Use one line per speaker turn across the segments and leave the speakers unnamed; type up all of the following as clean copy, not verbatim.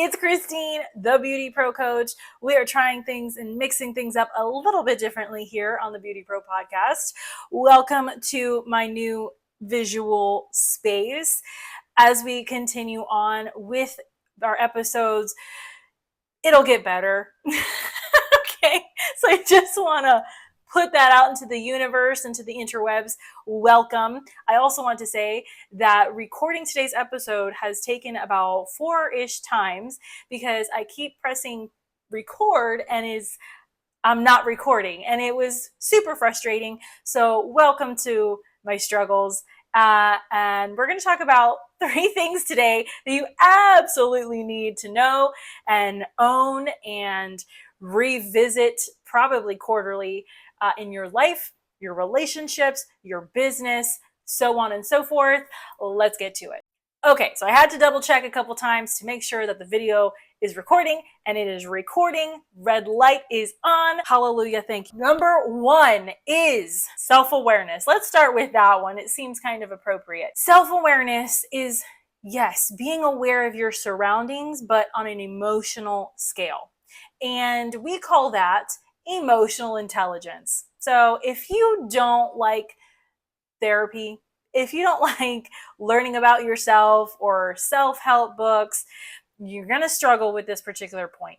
it's Krystine, the Beauty Pro Coach. We are trying things and mixing things up a little bit differently here on the Beauty Pro podcast. Welcome to my new visual space. As we continue on with our episodes, it'll get better. Okay, so I just want to put that out into the universe, into the interwebs. Welcome. I also want to say that recording today's episode has taken about 4-ish times because I keep pressing record and I'm not recording, and it was super frustrating. So welcome to my struggles. And we're going to talk about 3 things today that you absolutely need to know and own and revisit probably quarterly in your life, your relationships, your business, so on and so forth. Let's get to it. Okay, so I had to double check a couple times to make sure that the video is recording, and it is recording. Red light is on. Hallelujah, thank you. Number 1 is self-awareness. Let's start with that one. It seems kind of appropriate. Self-awareness is, yes, being aware of your surroundings, but on an emotional scale. And we call that emotional intelligence. So if you don't like therapy, if you don't like learning about yourself or self-help books, you're going to struggle with this particular point.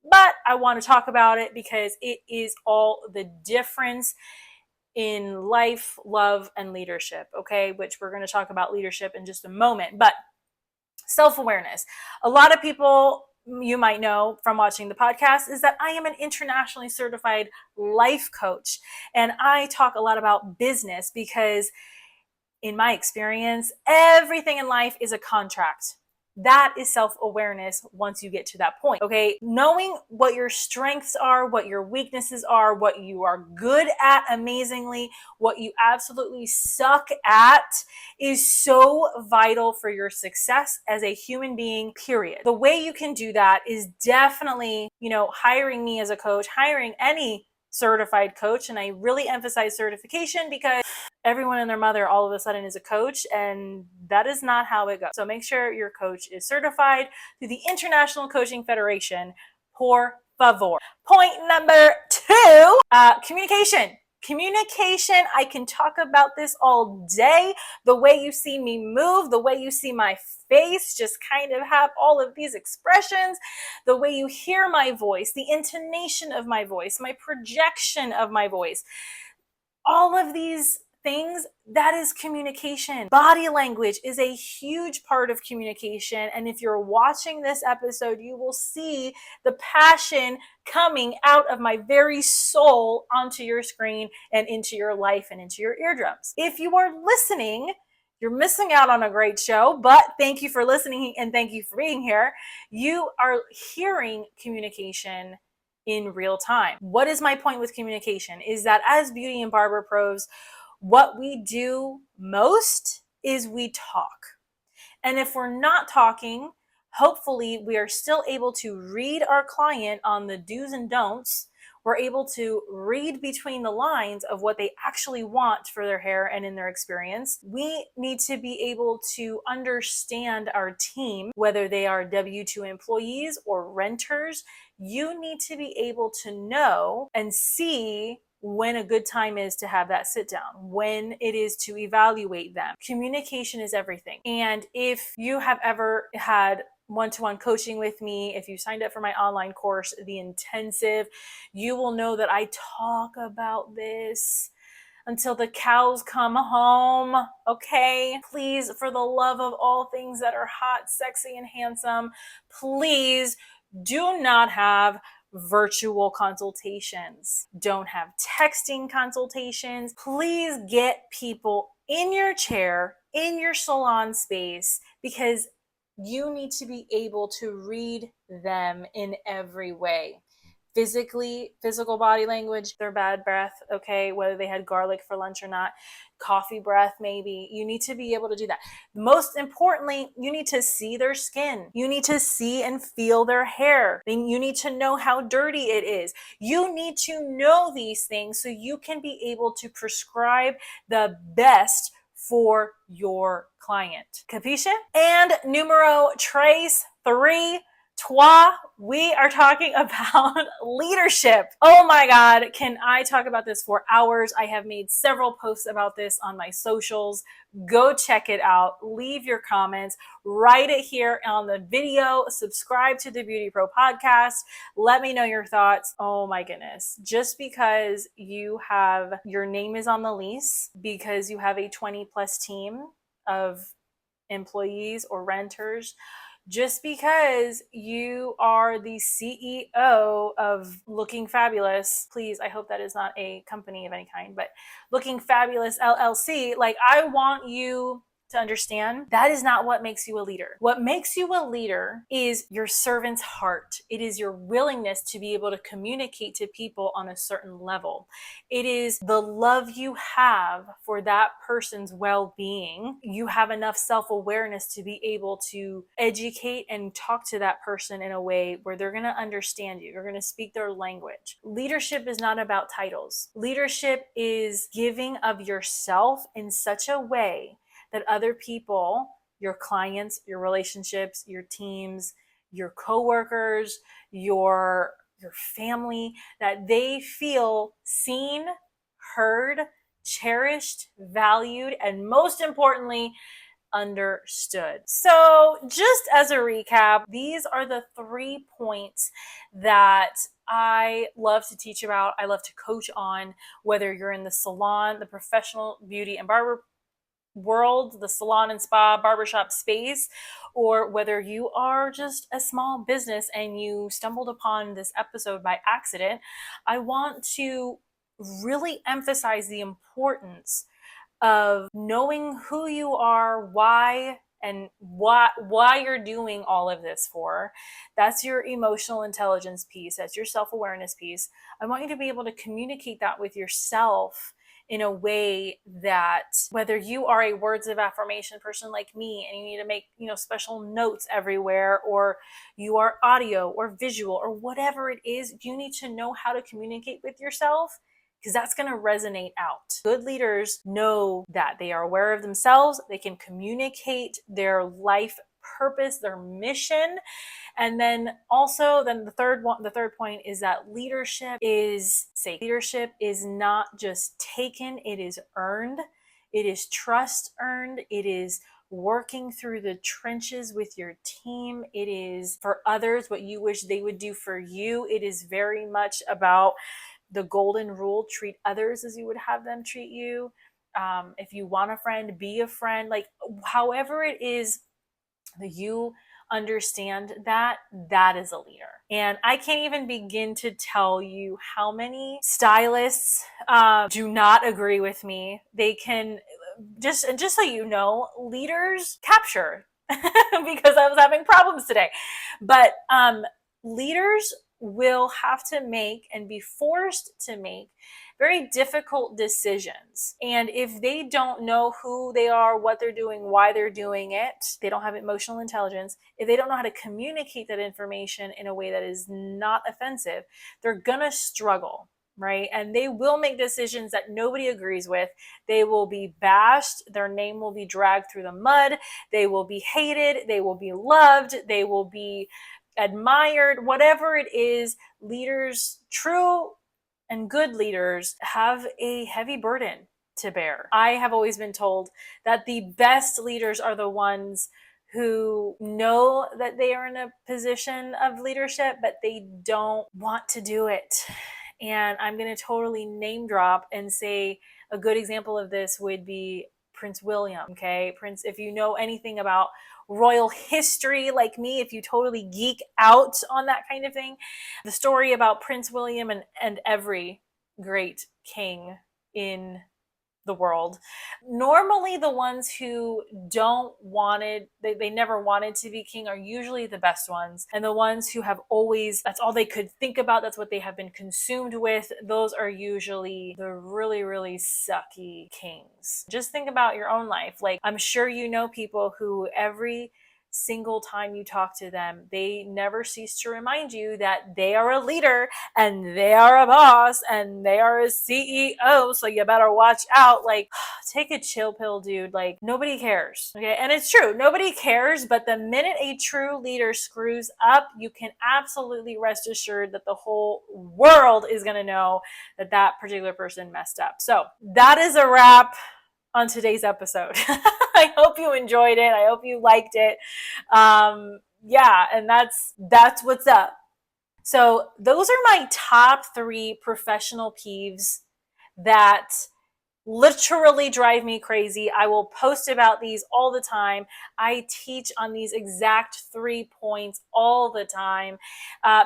But I want to talk about it because it is all the difference in life, love, and leadership, okay? Which we're going to talk about leadership in just a moment. But self-awareness. A lot of people, you might know from watching the podcast, is that I am an internationally certified life coach. And I talk a lot about business because in my experience, everything in life is a contract. That is self-awareness once you get to that point, okay? Knowing what your strengths are, what your weaknesses are, what you are good at amazingly, what you absolutely suck at is so vital for your success as a human being, period. The way you can do that is definitely, hiring me as a coach, hiring any certified coach. And I really emphasize certification because everyone and their mother all of a sudden is a coach, and that is not how it goes. So make sure your coach is certified through the International Coaching Federation, por favor. Point number 2, communication. Communication, I can talk about this all day. The way you see me move, the way you see my face just kind of have all of these expressions, the way you hear my voice, the intonation of my voice, my projection of my voice, all of these things, that is communication. Body language is a huge part of communication. And if you're watching this episode, you will see the passion coming out of my very soul onto your screen and into your life and into your eardrums. If you are listening, you're missing out on a great show, but thank you for listening and thank you for being here. You are hearing communication in real time. What is my point with communication? Is that as beauty and barber pros, what we do most is we talk. And if we're not talking, hopefully we are still able to read our client on the do's and don'ts. We're able to read between the lines of what they actually want for their hair and in their experience. We need to be able to understand our team, whether they are W-2 employees or renters. You need to be able to know and see when a good time is to have that sit down, when it is to evaluate them. Communication is everything. And if you have ever had one-to-one coaching with me, if you signed up for my online course, the intensive, you will know that I talk about this until the cows come home, okay? Please, for the love of all things that are hot, sexy, and handsome, please do not have virtual consultations. Don't have texting consultations. Please get people in your chair, in your salon space, because you need to be able to read them in every way. Physical body language, their bad breath, okay, whether they had garlic for lunch or not, coffee breath maybe, you need to be able to do that. Most importantly, you need to see their skin. You need to see and feel their hair. You need to know how dirty it is. You need to know these things so you can be able to prescribe the best for your client. Capisce? And numero 3, we are talking about leadership. Oh my God, can I talk about this for hours? I have made several posts about this on my socials. Go check it out. Leave your comments. Write it here on the video. Subscribe to the Beauty Pro podcast. Let me know your thoughts. Oh my goodness. Just because your name is on the lease, because you have a 20 plus team of employees or renters, just because you are the CEO of Looking Fabulous, please, I hope that is not a company of any kind, but Looking Fabulous LLC, like, I want you to understand that is not what makes you a leader. What makes you a leader is your servant's heart. It is your willingness to be able to communicate to people on a certain level. It is the love you have for that person's well-being. You have enough self-awareness to be able to educate and talk to that person in a way where they're going to understand you. You're going to speak their language. Leadership is not about titles. Leadership is giving of yourself in such a way that other people, your clients, your relationships, your teams, your coworkers, your family, that they feel seen, heard, cherished, valued, and most importantly, understood. So just as a recap, these are the 3 points that I love to teach about. I love to coach on, whether you're in the salon, the professional beauty and barber world, the salon and spa barbershop space, or whether you are just a small business and you stumbled upon this episode by accident. I want to really emphasize the importance of knowing who you are, why, and why you're doing all of this for. That's your emotional intelligence piece. That's your self-awareness piece. I want you to be able to communicate that with yourself in a way that, whether you are a words of affirmation person like me and you need to make, special notes everywhere, or you are audio or visual or whatever it is, you need to know how to communicate with yourself, because that's going to resonate out. Good leaders know that. They are aware of themselves. They can communicate their life purpose, their mission. And then also, the third point is that leadership is safe. Leadership is not just taken, it is earned. It is trust earned. It is working through the trenches with your team. It is for others what you wish they would do for you. It is very much about the golden rule: treat others as you would have them treat you. If you want a friend, be a friend. Like, however it is that you understand that, that is a leader. And I can't even begin to tell you how many stylists do not agree with me. They can just so you know, leaders capture because I was having problems today. But leaders will have to make and be forced to make very difficult decisions. And if they don't know who they are, what they're doing, why they're doing it, they don't have emotional intelligence, if they don't know how to communicate that information in a way that is not offensive, they're gonna struggle, right? And they will make decisions that nobody agrees with. They will be bashed. Their name will be dragged through the mud. They will be hated. They will be loved. They will be admired. Whatever it is, leaders, true and good leaders, have a heavy burden to bear. I have always been told that the best leaders are the ones who know that they are in a position of leadership, but they don't want to do it. And I'm going to totally name drop and say a good example of this would be Prince William. Okay, Prince, if you know anything about royal history like me, if you totally geek out on that kind of thing, the story about Prince William and every great king in the world, normally the ones who they never wanted to be king are usually the best ones, and the ones who have always, that's all they could think about, that's what they have been consumed with, those are usually the really, really sucky kings. Just think about your own life. Like, I'm sure you know people who every single time you talk to them, they never cease to remind you that they are a leader and they are a boss and they are a CEO. So you better watch out. Like, take a chill pill, dude. Like, nobody cares. Okay. And it's true. Nobody cares. But the minute a true leader screws up, you can absolutely rest assured that the whole world is going to know that that particular person messed up. So that is a wrap on today's episode. I hope you enjoyed it. I hope you liked it. Yeah, and that's what's up. So those are my top 3 professional peeves that literally drive me crazy. I will post about these all the time. I teach on these exact 3 points all the time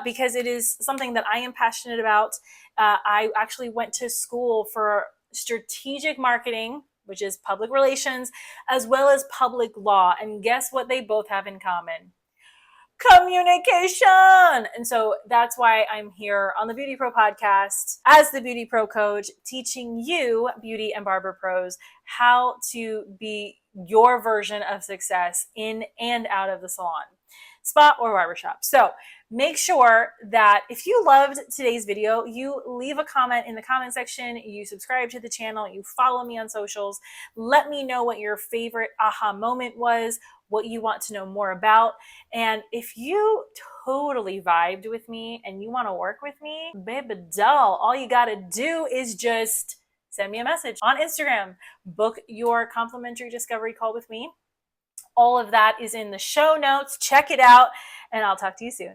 because it is something that I am passionate about. I actually went to school for strategic marketing, which is public relations, as well as public law. And guess what they both have in common? Communication. And so that's why I'm here on the BeautyPro podcast as the BeautyPro coach, teaching you beauty and barber pros how to be your version of success in and out of the salon, spa, or barbershop. So make sure that if you loved today's video, you leave a comment in the comment section, you subscribe to the channel, you follow me on socials. Let me know what your favorite aha moment was, what you want to know more about. And if you totally vibed with me and you want to work with me, baby doll, all you got to do is just send me a message on Instagram, book your complimentary discovery call with me. All of that is in the show notes. Check it out, and I'll talk to you soon.